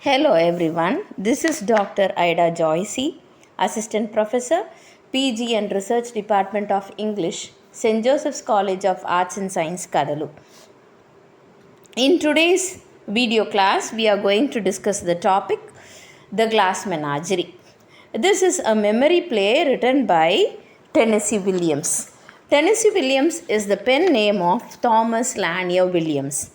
Hello everyone, this is Dr. Ida Joycey, Assistant Professor, PG and Research Department of English, St. Joseph's College of Arts and Science, Cuddalore. In today's video class, we are going to discuss the topic, The Glass Menagerie. This is a memory play written by Tennessee Williams. Tennessee Williams is the pen name of Thomas Lanier Williams.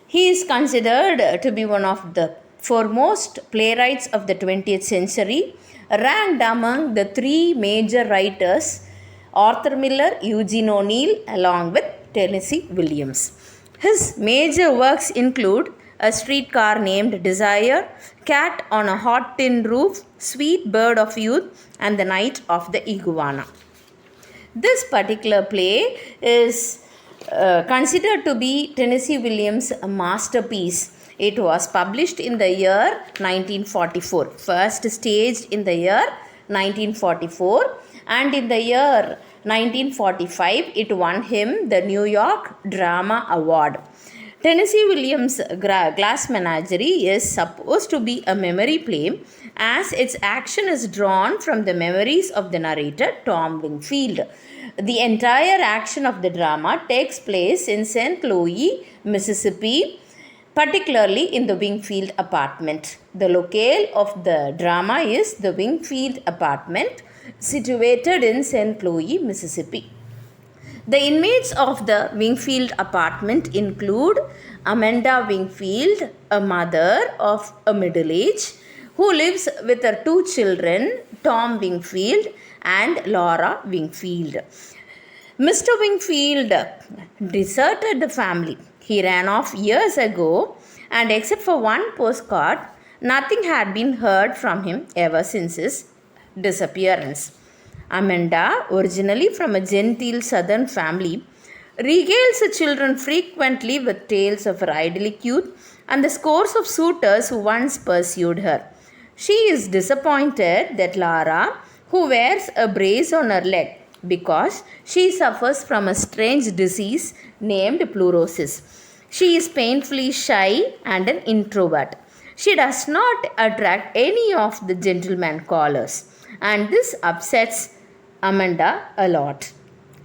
He is considered to be one of the foremost playwrights of the 20th century, ranked among the three major writers, Arthur Miller, Eugene O'Neill, along with Tennessee Williams. His major works include A Streetcar Named Desire, Cat on a Hot Tin Roof, Sweet Bird of Youth, and The Night of the Iguana. This particular play is considered to be Tennessee Williams' masterpiece. It was published in the year 1944, first staged in the year 1944, and in the year 1945 it won him the New York Drama Award. Tennessee Williams' Glass Menagerie is supposed to be a memory play as its action is drawn from the memories of the narrator Tom Wingfield. The entire action of the drama takes place in St. Louis, Mississippi, particularly in the Wingfield apartment. The locale of the drama is the Wingfield apartment situated in St. Louis, Mississippi. The inmates of the Wingfield apartment include Amanda Wingfield, a mother of a middle age, who lives with her two children, Tom Wingfield and Laura Wingfield. Mr. Wingfield deserted the family. He ran off years ago, and except for one postcard, nothing had been heard from him ever since his disappearance. Amanda, originally from a genteel southern family, regales her children frequently with tales of her idyllic youth and the scores of suitors who once pursued her. She is disappointed that Laura, who wears a brace on her leg because she suffers from a strange disease named pleurosis. She is painfully shy and an introvert. She does not attract any of the gentleman callers, and this upsets Amanda a lot.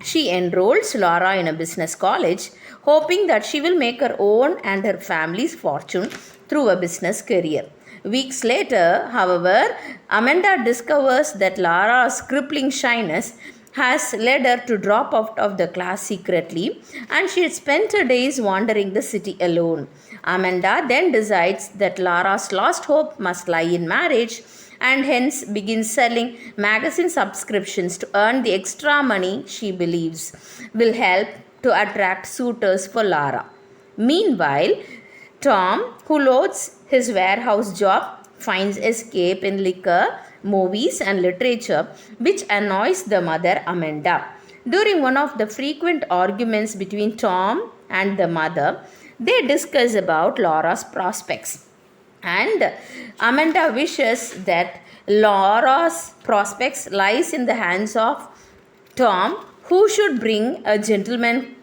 She enrolls Laura in a business college, hoping that she will make her own and her family's fortune through a business career. Weeks later, however, Amanda discovers that Laura's crippling shyness has led her to drop out of the class secretly, and she had spent her days wandering the city alone. Amanda then decides that Laura's lost hope must lie in marriage, and hence begins selling magazine subscriptions to earn the extra money she believes will help to attract suitors for Laura. Meanwhile, Tom, who loathes his warehouse job, finds escape in liquor, movies and literature, which annoys the mother Amanda. During one of the frequent arguments between Tom and the mother, they discuss about Laura's prospects. And Amanda wishes that Laura's prospects lies in the hands of Tom, who should bring a gentleman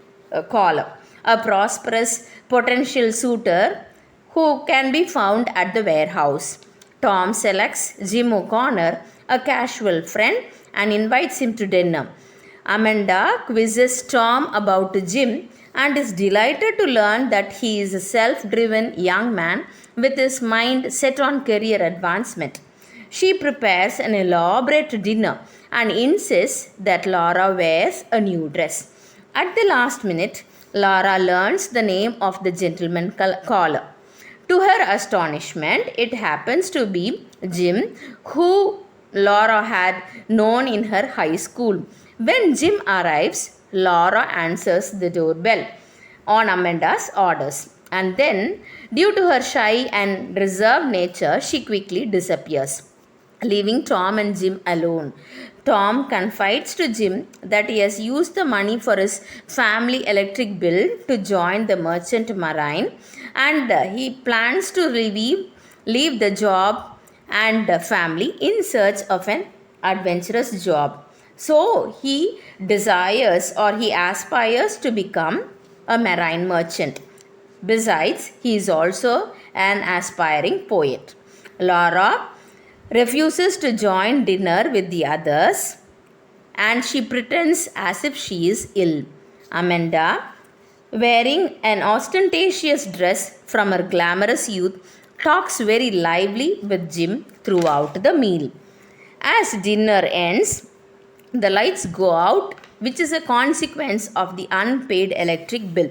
caller, a prosperous potential suitor who can be found at the warehouse. Tom selects Jim O'Connor, a casual friend, and invites him to dinner. Amanda quizzes Tom about Jim and is delighted to learn that he is a self-driven young man with his mind set on career advancement. She prepares an elaborate dinner and insists that Laura wears a new dress. At the last minute, Laura learns the name of the gentleman caller. To her astonishment, it happens to be Jim, who Laura had known in her high school. When Jim arrives, Laura answers the doorbell on Amanda's orders, and then, due to her shy and reserved nature, she quickly disappears, leaving Tom and Jim alone. Tom confides to Jim that he has used the money for his family electric bill to join the Merchant Marine, and he plans to leave the job and family in search of an adventurous job. So he desires or he aspires to become a marine merchant. Besides, he is also an aspiring poet. Laura refuses to join dinner with the others and she pretends as if she is ill. Amanda, wearing an ostentatious dress from her glamorous youth, talks very lively with Jim throughout the meal. As dinner ends, the lights go out, which is a consequence of the unpaid electric bill.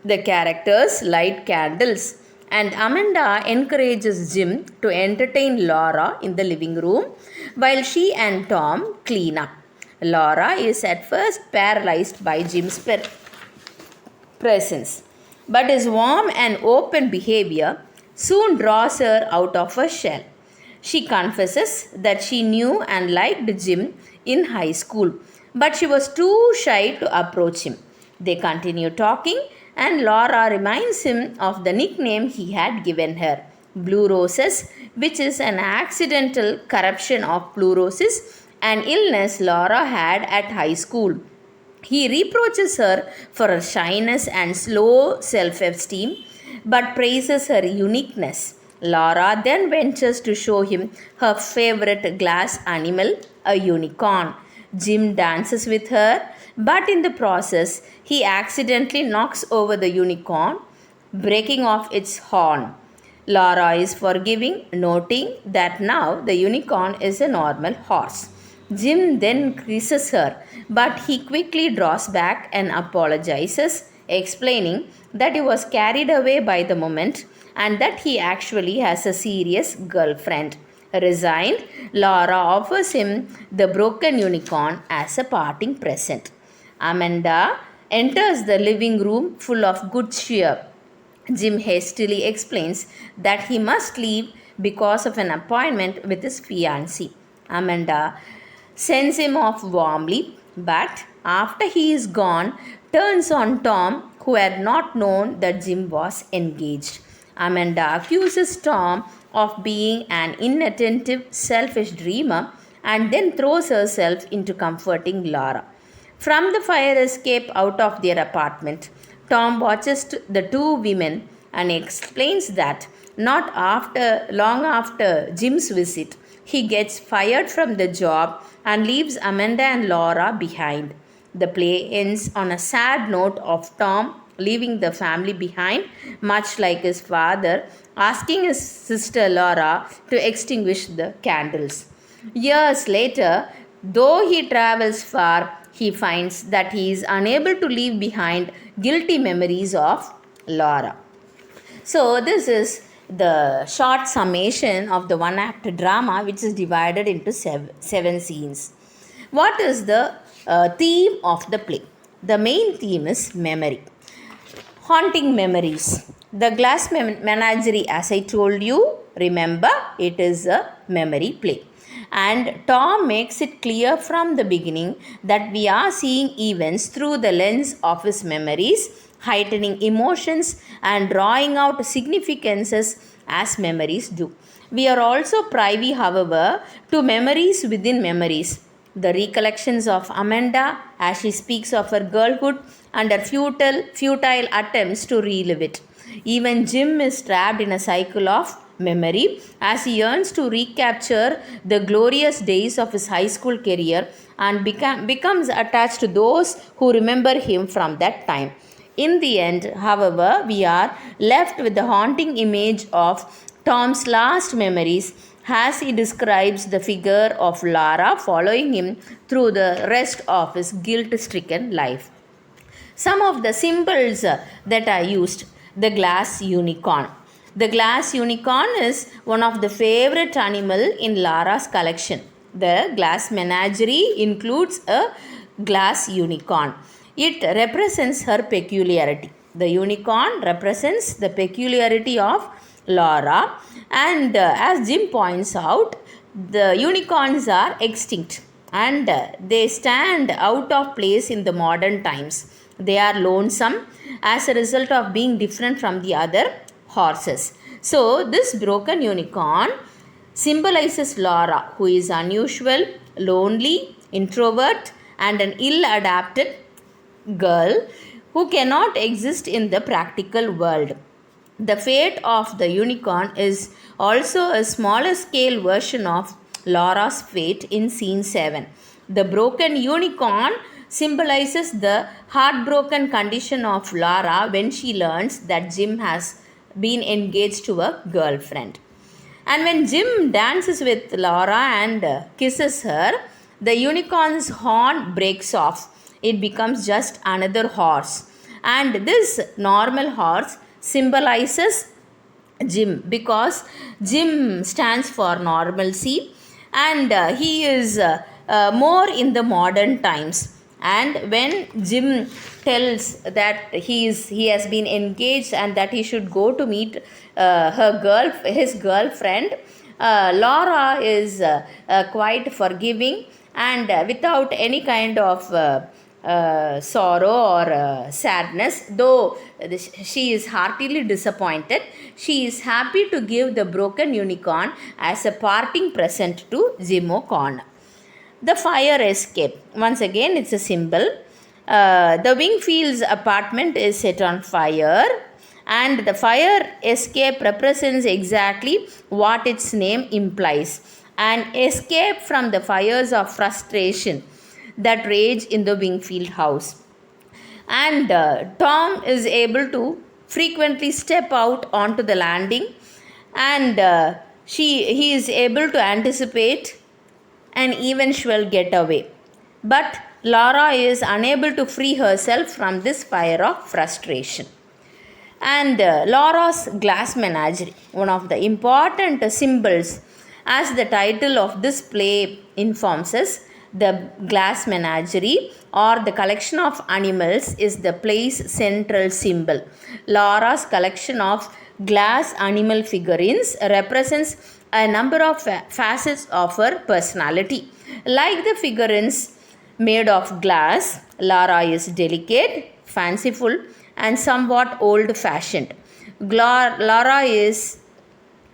The characters light candles, and Amanda encourages Jim to entertain Laura in the living room while she and Tom clean up. Laura is at first paralyzed by Jim's presence, but his warm and open behavior soon draws her out of her shell. She confesses that she knew and liked Jim in high school, but she was too shy to approach him. They continue talking, and Laura reminds him of the nickname he had given her, Blue Roses, which is an accidental corruption of pleurosis, an illness Laura had at high school. He reproaches her for her shyness and slow self-esteem, but praises her uniqueness. Laura then ventures to show him her favorite glass animal, a unicorn. Jim dances with her, but in the process, he accidentally knocks over the unicorn, breaking off its horn. Laura is forgiving, noting that now the unicorn is a normal horse. Jim then kisses her, but he quickly draws back and apologizes, explaining that he was carried away by the moment and that he actually has a serious girlfriend. Resigned, Laura offers him the broken unicorn as a parting present. Amanda enters the living room full of good cheer. Jim hastily explains that he must leave because of an appointment with his fiancée. Amanda sends him off warmly, but after he is gone, turns on Tom, who had not known that Jim was engaged. Amanda accuses Tom of being an inattentive, selfish dreamer and then throws herself into comforting Laura. From the fire escape out of their apartment, Tom watches the two women and explains that not long after Jim's visit, he gets fired from the job and leaves Amanda and Laura behind. The play ends on a sad note of Tom leaving the family behind, much like his father, asking his sister Laura to extinguish the candles. Years later, though he travels far, he finds that he is unable to leave behind guilty memories of Laura. So, this is the short summation of the one-act drama, which is divided into seven scenes. What is the theme of the play? The main theme is memory. Haunting memories. The Glass Menagerie, as I told you, remember, it is a memory play. And Tom makes it clear from the beginning that we are seeing events through the lens of his memories, heightening emotions and drawing out significances as memories do. We are also privy, however, to memories within memories. The recollections of Amanda as she speaks of her girlhood and her futile attempts to relive it. Even Jim is trapped in a cycle of memory as he yearns to recapture the glorious days of his high school career and becomes attached to those who remember him from that time. In the end, however, we are left with the haunting image of Tom's last memories as he describes the figure of Laura following him through the rest of his guilt-stricken life. Some of the symbols that are used: the glass unicorn. The glass unicorn is one of the favorite animal in Laura's collection. The glass menagerie includes a glass unicorn. It represents her peculiarity. The unicorn represents the peculiarity of Laura, and as Jim points out, the unicorns are extinct and they stand out of place in the modern times. They are lonesome as a result of being different from the other horses. So, this broken unicorn symbolizes Laura, who is unusual, lonely, introvert, and an ill-adapted girl who cannot exist in the practical world. The fate of the unicorn is also a smaller scale version of Laura's fate in scene 7. The broken unicorn symbolizes the heartbroken condition of Laura when she learns that Jim has been engaged to a girlfriend. And when Jim dances with Laura and kisses her, the unicorn's horn breaks off. It becomes just another horse. And this normal horse symbolizes Jim because Jim stands for normalcy, and he is more in the modern times. And when Jim tells that he has been engaged and that he should go to meet his girlfriend, Laura is quite forgiving and without any kind of sorrow or sadness, though she is heartily disappointed. She is happy to give the broken unicorn as a parting present to Jim O'Connor. The fire escape. Once again, it's a symbol. The Wingfield's apartment is set on fire, and the fire escape represents exactly what its name implies: an escape from the fires of frustration that rage in the Wingfield house. And Tom is able to frequently step out onto the landing, and he is able to anticipate an eventual getaway. But Laura is unable to free herself from this fire of frustration. And Laura's glass menagerie, one of the important symbols, as the title of this play informs us, the glass menagerie or the collection of animals is the play's central symbol. Laura's collection of glass animal figurines represents a number of facets of her personality. Like the figurines made of glass, Laura is delicate, fanciful, and somewhat old-fashioned. Laura is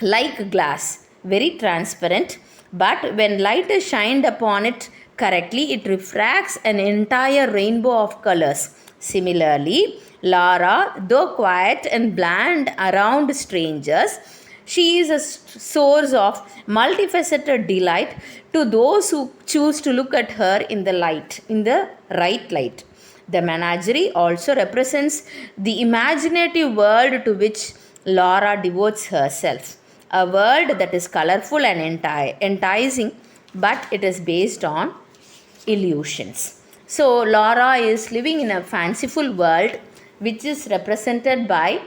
like glass, very transparent, but when light is shined upon it correctly, it refracts an entire rainbow of colors. Similarly, Laura, though quiet and bland around strangers, she is a source of multifaceted delight to those who choose to look at her in the right light. The menagerie also represents the imaginative world to which Laura devotes herself. A world that is colorful and enticing, but it is based on illusions. So Laura is living in a fanciful world which is represented by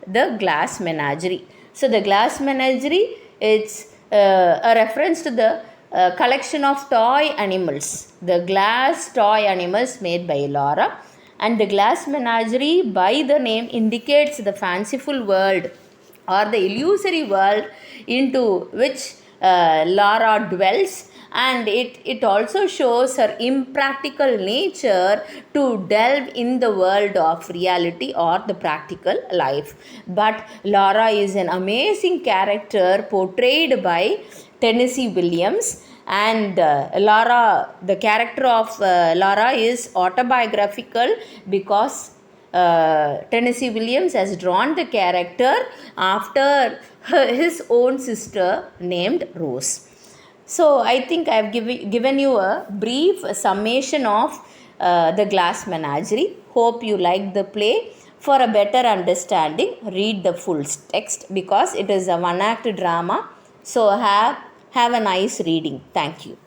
the glass menagerie. So the glass menagerie, it's a reference to the collection of toy animals, the glass toy animals made by Laura. And the glass menagerie, by the name, indicates the fanciful world or the illusory world into which Laura dwells, and it also shows her impractical nature to delve in the world of reality or the practical life. But Laura is an amazing character portrayed by Tennessee Williams, and the character of Laura is autobiographical because Tennessee Williams has drawn the character after his own sister named Rose. So I think I have given you a brief summation of the glass menagerie. Hope you like the play. For a better understanding, read the full text because it is a one-act drama. So have a nice reading. Thank you.